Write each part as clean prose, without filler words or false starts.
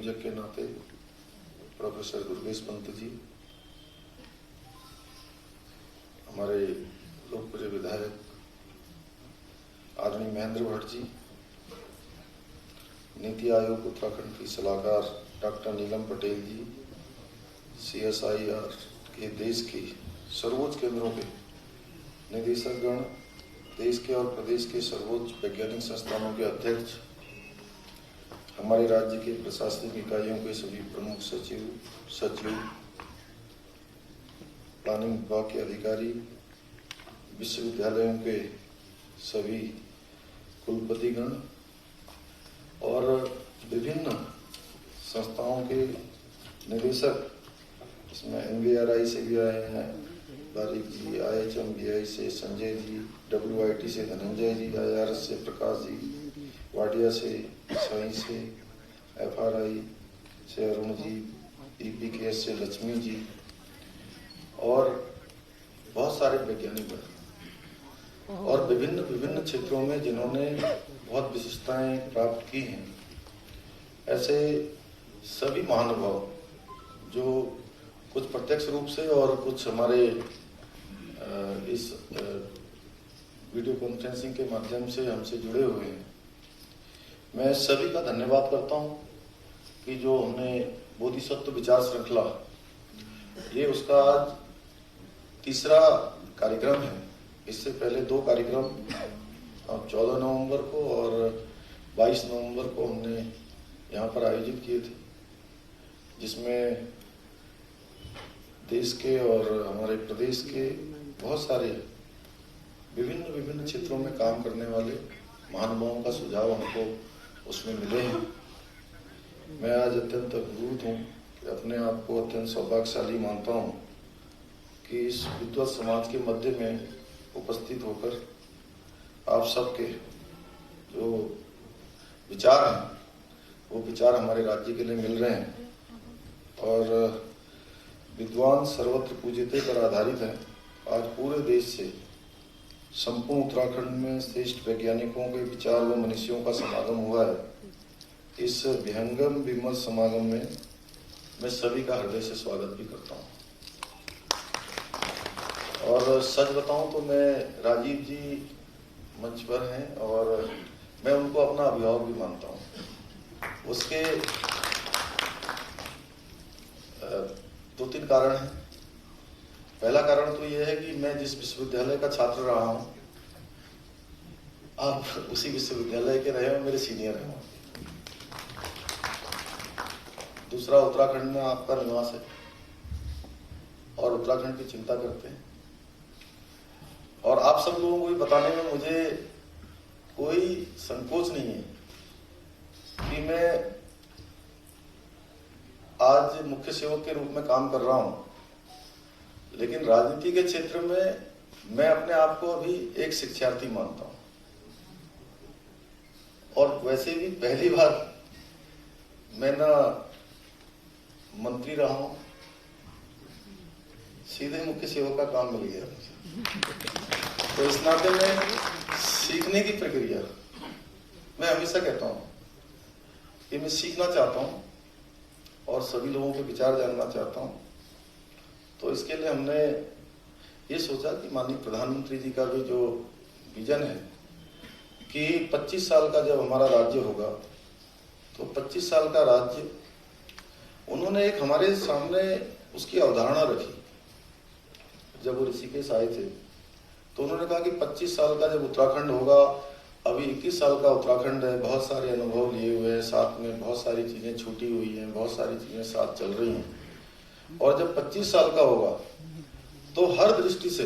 संयोजक के नाते प्रोफेसर दुर्गेश पंत जी, हमारे लोकप्रिय विधायक आदरणीय महेंद्र भट्ट जी, नीति आयोग उत्तराखंड की सलाहकार डॉक्टर नीलम पटेल जी, CSIR के देश के सर्वोच्च केंद्रों के निदेशकगण, देश के और प्रदेश के सर्वोच्च वैज्ञानिक संस्थानों के अध्यक्ष, हमारे राज्य के प्रशासनिक इकाइयों के सभी प्रमुख सचिव, प्लानिंग विभाग के अधिकारी, विश्वविद्यालयों के सभी कुलपतिगण और विभिन्न संस्थाओं के निदेशक, इसमें NVRI से भी आए हैं बारिक जी, IHMBI से संजय जी, WIT से धनंजय जी, IRS से प्रकाश जी, वाडिया से साई से, FRI से अरुण जी, EPKS से लक्ष्मी जी और बहुत सारे वैज्ञानिक और विभिन्न क्षेत्रों में जिन्होंने बहुत विशिष्टताएं प्राप्त की हैं, ऐसे सभी महानुभाव जो कुछ प्रत्यक्ष रूप से और कुछ हमारे इस वीडियो कॉन्फ्रेंसिंग के माध्यम से हमसे जुड़े हुए हैं, मैं सभी का धन्यवाद करता हूं कि जो हमने बोधिसत्व विचार श्रृंखला, ये उसका आज तीसरा कार्यक्रम है। इससे पहले 2 कार्यक्रम 14 नवंबर को और 22 नवंबर को हमने यहाँ पर आयोजित किए थे, जिसमें देश के और हमारे प्रदेश के बहुत सारे विभिन्न क्षेत्रों में काम करने वाले महानुभावों का सुझाव हमको उसमें मिले हैं। मैं आज अत्यंत अभिभूत हूँ कि अपने आप को अत्यंत सौभाग्यशाली मानता हूँ कि इस विद्वत समाज के मध्य में उपस्थित होकर आप सबके जो विचार हैं वो विचार हमारे राज्य के लिए मिल रहे हैं और विद्वान सर्वत्र पूज्यते पर आधारित है। आज पूरे देश से संपूर्ण उत्तराखंड में श्रेष्ठ वैज्ञानिकों के विचार व मनीषियों का समागम हुआ है। इस विहंगम विमल समागम में मैं सभी का हृदय से स्वागत भी करता हूँ। और सच बताऊं तो मैं राजीव जी मंच पर हैं और मैं उनको अपना अभिभावक भी मानता हूँ। उसके 2-3 कारण हैं। पहला कारण तो यह है कि मैं जिस विश्वविद्यालय का छात्र रहा हूँ, आप उसी विश्वविद्यालय के रहे हो, मेरे सीनियर हैं। दूसरा, उत्तराखंड में आपका निवास है और उत्तराखंड की चिंता करते हैं और आप सब लोगों को भी बताने में मुझे कोई संकोच नहीं है कि मैं आज मुख्य सेवक के रूप में काम कर रहा हूं, लेकिन राजनीति के क्षेत्र में मैं अपने आप को अभी एक शिक्षार्थी मानता हूं। और वैसे भी पहली बार मैं ना मंत्री रहा हूं, सीधे मुख्य सेवक का काम मिल गया मुझे। तो इस नाते में सीखने की प्रक्रिया, मैं हमेशा कहता हूं कि मैं सीखना चाहता हूं और सभी लोगों के विचार जानना चाहता हूं। तो इसके लिए हमने ये सोचा कि माननीय प्रधानमंत्री जी का भी जो विजन है कि 25 साल का जब हमारा राज्य होगा, तो 25 साल का राज्य, उन्होंने एक हमारे सामने उसकी अवधारणा रखी। जब वो ऋषिकेश आए थे तो उन्होंने कहा कि 25 साल का जब उत्तराखंड होगा, अभी 21 साल का उत्तराखंड है, बहुत सारे अनुभव लिए हुए हैं, साथ में बहुत सारी चीजें छूटी हुई हैं, बहुत सारी चीजें साथ चल रही हैं, और जब 25 साल का होगा तो हर दृष्टि से,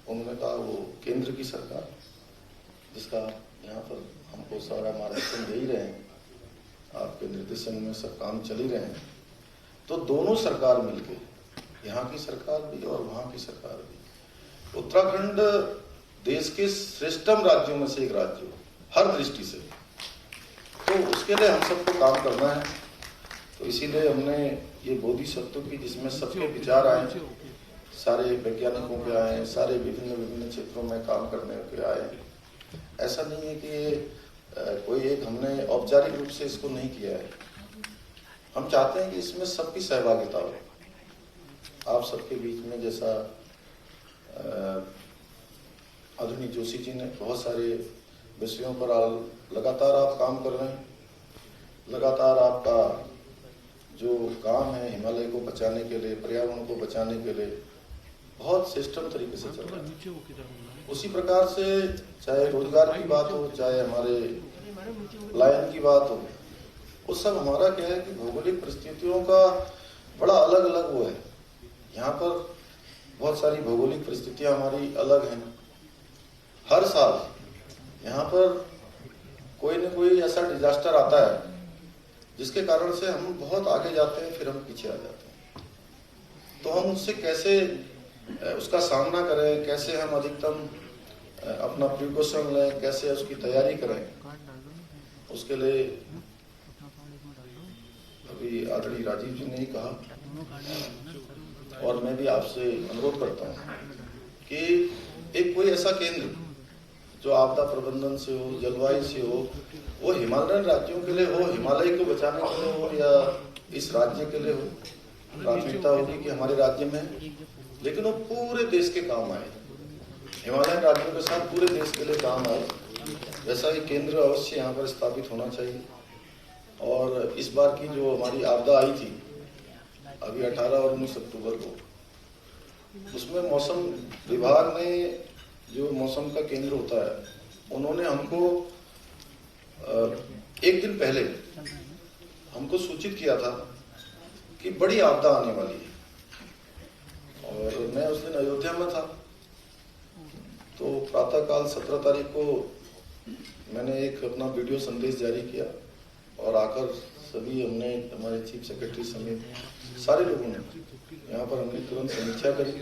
उन्होंने कहा, वो केंद्र की सरकार जिसका यहाँ पर हमको सारा मार्गदर्शन दे ही रहे हैं, आपके निर्देशन में सब काम चल ही रहे हैं, तो दोनों सरकार मिलके, यहाँ की सरकार भी और वहाँ की सरकार भी, उत्तराखंड देश के श्रेष्ठतम राज्यों में से एक राज्य हो हर दृष्टि से। तो उसके लिए हम सबको काम करना है। तो इसीलिए हमने ये बोधिसत्व की, जिसमें सबके विचार आए, सारे वैज्ञानिकों के आए, सारे विभिन्न क्षेत्रों में काम करने के आए। ऐसा नहीं है कि कोई एक, हमने औपचारिक रूप से इसको नहीं किया है, हम चाहते हैं कि इसमें सबकी सहभागिता हो। आप सबके बीच में जैसा आदरणीय जोशी जी ने बहुत सारे विषयों पर लगातार आप काम कर रहे हैं, लगातार आपका जो काम है हिमालय को बचाने के लिए, पर्यावरण को बचाने के लिए बहुत सिस्टम तरीके से चल रहा है। उसी प्रकार से चाहे रोजगार की बात हो, चाहे हमारे पलायन की बात हो, वो सब हमारा क्या है कि भौगोलिक परिस्थितियों का बड़ा अलग अलग वो है। यहाँ पर बहुत सारी भौगोलिक परिस्थितियां हमारी अलग हैं। हर साल यहाँ पर कोई न कोई ऐसा डिजास्टर आता है जिसके कारण से हम बहुत आगे जाते हैं, फिर हम पीछे आ जाते हैं। तो हम उससे कैसे उसका सामना करें, कैसे हम अधिकतम अपना प्रिकॉशन लें, कैसे उसकी तैयारी करें, उसके लिए अभी आदरणीय राजीव जी ने ही कहा और मैं भी आपसे अनुरोध करता हूँ कि एक कोई ऐसा केंद्र जो आपदा प्रबंधन से हो, जलवायु से हो, वो हिमालयन राज्यों के लिए हो, हिमालय को बचाने के लिए हो या इस राज्य के लिए हो। प्राथमिकता होगी कि हमारे राज्य में, लेकिन वो पूरे देश के काम आए, हिमालयन राज्यों के साथ पूरे देश के लिए काम आए। वैसा ही केंद्र अवश्य यहाँ पर स्थापित होना चाहिए। और इस बार की जो हमारी आपदा आई थी अभी 18 और 19 अक्टूबर को, उसमें मौसम विभाग ने, जो मौसम का केंद्र होता है, उन्होंने हमको एक दिन पहले हमको सूचित किया था कि बड़ी आपदा आने वाली है। और मैं उस दिन अयोध्या में था, तो प्रातःकाल 17 तारीख को मैंने एक अपना वीडियो संदेश जारी किया और आकर सभी हमने, हमारे चीफ सेक्रेटरी समेत सारे लोगों ने यहाँ पर हमने तुरंत समीक्षा करी।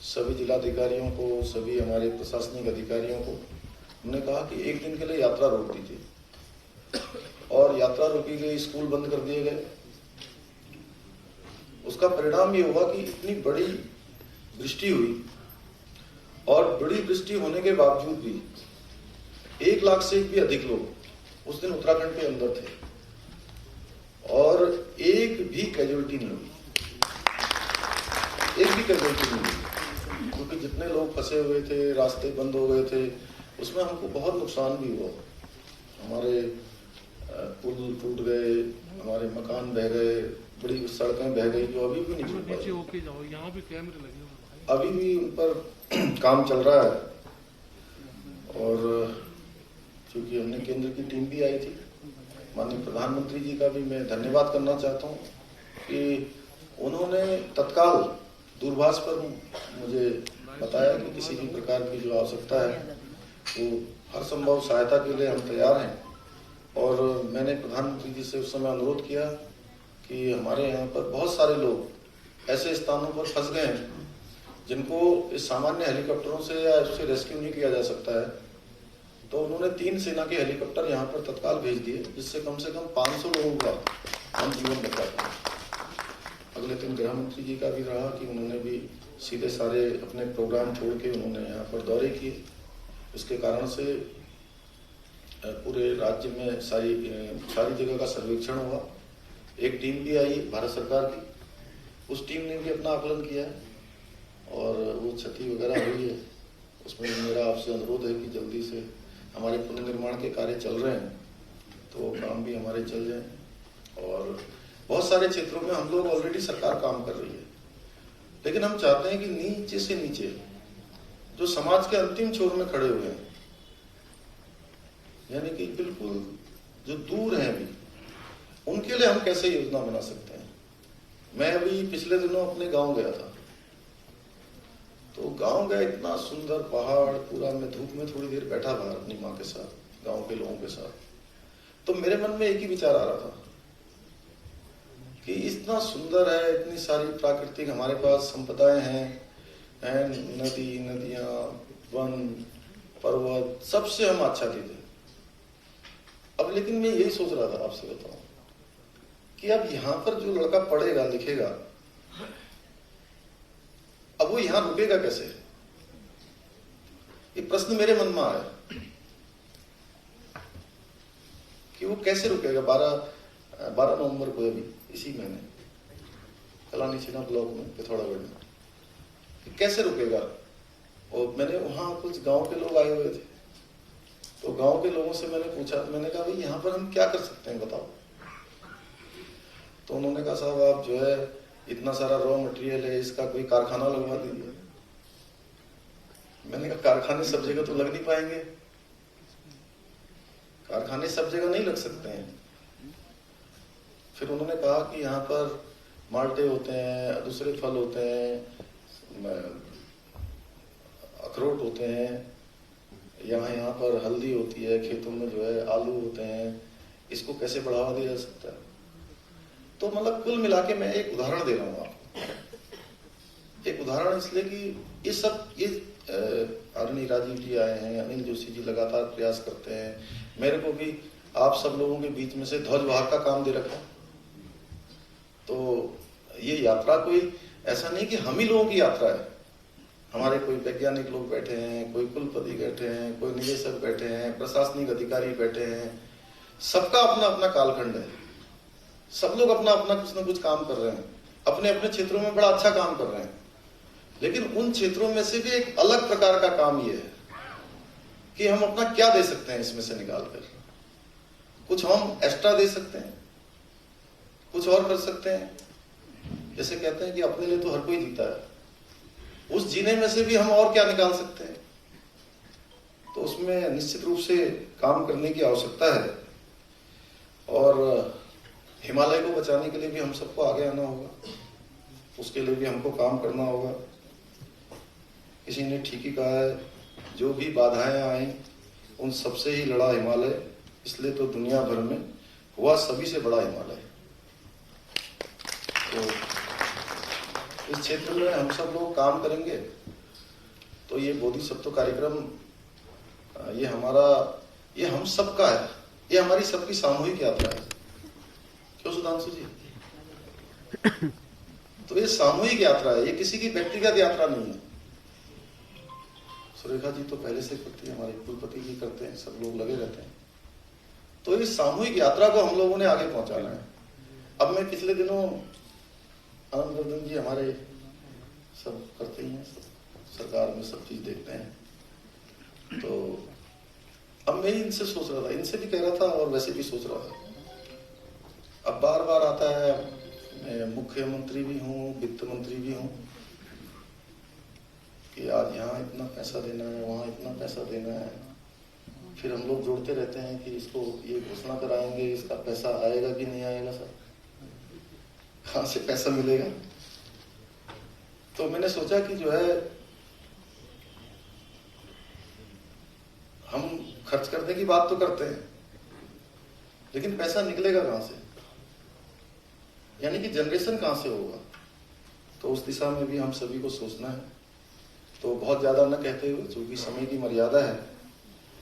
सभी जिलाधिकारियों को, सभी हमारे प्रशासनिक अधिकारियों को हमने कहा कि एक दिन के लिए यात्रा रोक दीजिए। और यात्रा रोकी गई, स्कूल बंद कर दिए गए। उसका परिणाम ये हुआ कि इतनी बड़ी वृष्टि हुई और बड़ी वृष्टि होने के बावजूद भी 1 लाख से भी अधिक लोग उस दिन उत्तराखंड के अंदर थे और एक भी कैजुअलिटी नहीं हुई, एक भी कैजुअलिटी नहीं हुई। क्योंकि जितने लोग फंसे हुए थे, रास्ते बंद हो गए थे, उसमें हमको बहुत नुकसान भी हुआ। हमारे पुल टूट गए, हमारे मकान बह गए, बड़ी सड़कें बह गई जो अभी भी नहीं टूट पाई। यहाँ भी कैमरे लगे, अभी भी उन पर काम चल रहा है। और चूंकि हमने केंद्र की टीम भी आई थी, माननीय प्रधानमंत्री जी का भी मैं धन्यवाद करना चाहता हूँ कि उन्होंने तत्काल दूरभाष पर मुझे बताया कि किसी भी प्रकार की जो आवश्यकता है वो हर संभव सहायता के लिए हम तैयार हैं। और मैंने प्रधानमंत्री जी से उस समय अनुरोध किया कि हमारे यहाँ पर बहुत सारे लोग ऐसे स्थानों पर फंस गए हैं जिनको इस सामान्य हेलीकॉप्टरों से या उससे रेस्क्यू नहीं किया जा सकता है। तो उन्होंने 3 सेना के हेलीकॉप्टर यहाँ पर तत्काल भेज दिए, जिससे कम से कम 500 लोगों का हम जीवन बचा पाए। अगले दिन गृह मंत्री जी का भी रहा कि उन्होंने भी सीधे सारे अपने प्रोग्राम छोड़ के उन्होंने यहाँ पर दौरे किए। इसके कारण से पूरे राज्य में सारी जगह का सर्वेक्षण हुआ। एक टीम भी आई भारत सरकार की, उस टीम ने भी अपना आकलन किया है और वो क्षति वगैरह हुई है। उसमें मेरा आपसे अनुरोध है कि जल्दी से हमारे पुनर्निर्माण के कार्य चल रहे हैं तो काम भी हमारे चल जाए। और बहुत सारे क्षेत्रों में हम लोग ऑलरेडी सरकार काम कर रही है, लेकिन हम चाहते हैं कि नीचे से नीचे जो समाज के अंतिम छोर में खड़े हुए हैं, यानी कि बिल्कुल जो दूर हैं अभी, उनके लिए हम कैसे योजना बना सकते हैं। मैं अभी पिछले दिनों अपने गांव गया था, तो गांव गया, इतना सुंदर पहाड़, पूरा मैं धूप में थोड़ी देर बैठा बाहर अपनी माँ के साथ, गांव के लोगों के साथ, तो मेरे मन में एक ही विचार आ रहा था कि इतना सुंदर है, इतनी सारी प्राकृतिक हमारे पास संपदाएं हैं, नदी, नदियां, वन, पर्वत, सबसे हम आच्छादित हैं। अब लेकिन मैं यही सोच रहा था, आपसे बताऊं कि अब यहां पर जो लड़का पढ़ेगा लिखेगा, अब वो यहां रुकेगा कैसे? ये प्रश्न मेरे मन में आया कि वो कैसे रुकेगा। 12 नवंबर को अभी इसी महीने कलानी छीना ब्लॉक में पिथौरागढ़ में, कैसे रुकेगा। और मैंने वहाँ कुछ गांव के लोग आए हुए थे, तो गांव के लोगों से मैंने पूछा, मैंने कहा भाई यहाँ पर हम क्या कर सकते हैं बताओ। तो उन्होंने कहा साहब आप जो है इतना सारा रॉ मटेरियल है, इसका कोई कारखाना लगवा दीजिए। मैंने कहा कारखाने सब जगह तो लग नहीं पाएंगे, कारखाने सब जगह नहीं लग सकते हैं। फिर उन्होंने कहा कि यहाँ पर माल्टे होते हैं, दूसरे फल होते हैं, अखरोट होते हैं, यहाँ पर हल्दी होती है, खेतों में जो है आलू होते हैं, इसको कैसे बढ़ावा दिया जा सकता है। तो मतलब कुल मिला के मैं एक उदाहरण दे रहा हूँ आपको। एक उदाहरण इसलिए कि ये आदरणीय राजीव जी आए हैं, अनिल जोशी जी लगातार प्रयास करते हैं, मेरे को भी आप सब लोगों के बीच में से ध्वज वाहक का काम दे रखा। तो ये यात्रा कोई ऐसा नहीं कि हम ही लोगों की यात्रा है, हमारे कोई वैज्ञानिक लोग बैठे हैं, कोई कुलपति बैठे हैं, कोई निदेशक बैठे हैं, प्रशासनिक अधिकारी बैठे हैं, सबका अपना अपना कालखंड है, सब लोग अपना अपना कुछ ना कुछ काम कर रहे हैं, अपने अपने क्षेत्रों में बड़ा अच्छा काम कर रहे हैं। लेकिन उन क्षेत्रों में से भी एक अलग प्रकार का काम ये है कि हम अपना क्या दे सकते हैं इसमें से निकाल कर। कुछ हम एक्स्ट्रा दे सकते हैं, कुछ और कर सकते हैं। जैसे कहते हैं कि अपने लिए तो हर कोई जीता है, उस जीने में से भी हम और क्या निकाल सकते हैं। तो उसमें निश्चित रूप से काम करने की आवश्यकता है। और हिमालय को बचाने के लिए भी हम सबको आगे आना होगा, उसके लिए भी हमको काम करना होगा। किसी ने ठीक ही कहा है, जो भी बाधाएं आई उन सबसे ही लड़ा हिमालय, इसलिए तो दुनिया भर में हुआ सभी से बड़ा हिमालय। तो इस क्षेत्र में हम सब लोग काम करेंगे तो ये बोधिसत्व कार्यक्रम ये हम सबका है, ये हमारी सबकी सामूहिक यात्रा है। क्यों सुधांशु जी? तो ये सामूहिक यात्रा है, ये किसी की व्यक्तिगत यात्रा नहीं है। सुरेखा जी तो पहले से करती है, हमारे कुलपति जी करते हैं, सब लोग लगे रहते हैं। तो इस सामूहिक यात्रा को हम लोगों ने आगे पहुंचाना है। अब मैं पिछले दिनों आनंदवर्धन जी हमारे सब करते ही हैं, सरकार में सब चीज देखते हैं। तो अब मैं इनसे सोच रहा था, इनसे भी कह रहा था और वैसे भी सोच रहा था। अब बार बार आता है, मैं मुख्यमंत्री भी हूँ, वित्त मंत्री भी हूँ, कि आज यहाँ इतना पैसा देना है, वहाँ इतना पैसा देना है। फिर हम लोग जोड़ते रहते हैं कि इसको ये घोषणा कराएंगे, इसका पैसा आएगा कि नहीं आएगा, सर कहाँ से पैसा मिलेगा। तो मैंने सोचा कि जो है हम खर्च करने की बात तो करते हैं, लेकिन पैसा निकलेगा कहाँ से, यानी कि जनरेशन कहाँ से होगा। तो उस दिशा में भी हम सभी को सोचना है। तो बहुत ज्यादा न कहते हुए, चूंकि समय की मर्यादा है,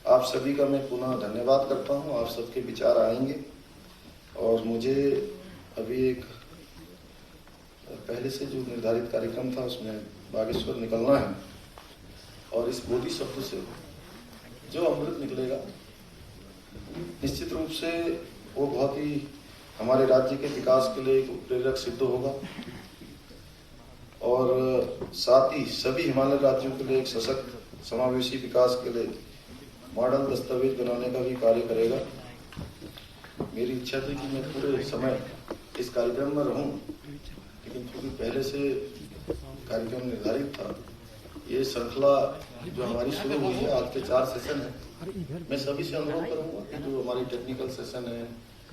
आप सभी का मैं पुनः धन्यवाद करता हूं। आप सबके विचार आएंगे और मुझे अभी एक पहले से जो निर्धारित कार्यक्रम था उसमें बागेश्वर निकलना है, और इस बोधिसत्व से जो अमृत निकलेगा निश्चित रूप से वो बहुत ही हमारे राज्य के विकास के लिए एक प्रेरक सिद्ध होगा, और साथ ही सभी हिमालय राज्यों के लिए एक सशक्त समावेशी विकास के लिए मॉडल दस्तावेज बनाने का भी कार्य करेगा। मेरी इच्छा थी कि मैं पूरे समय इस कार्यक्रम में रहूं, लेकिन क्योंकि पहले से कार्यक्रम निर्धारित था, ये श्रृंखला जो हमारी शुरू हुई है, आज के 4 सेशन है, मैं सभी से अनुरोध करूंगा कि जो हमारी टेक्निकल सेशन है,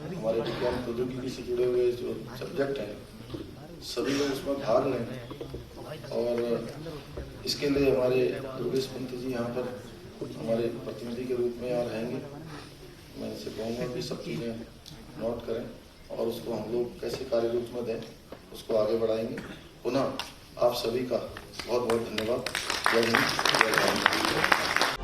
हमारे विज्ञान प्रौद्योगिकी से जुड़े हुए जो सब्जेक्ट हैं, सभी लोग उसमें भाग लें। और इसके लिए हमारे दुर्गेश पंत जी यहाँ पर हमारे प्रतिनिधि के रूप में यहाँ रहेंगे। मैं इनसे कहूँगा कि सब चीज़ें नोट करें और उसको हम लोग कैसे कार्य रूप में दें, उसको आगे बढ़ाएंगे। पुनः आप सभी का बहुत बहुत धन्यवाद। जय हिंद, जय भारत।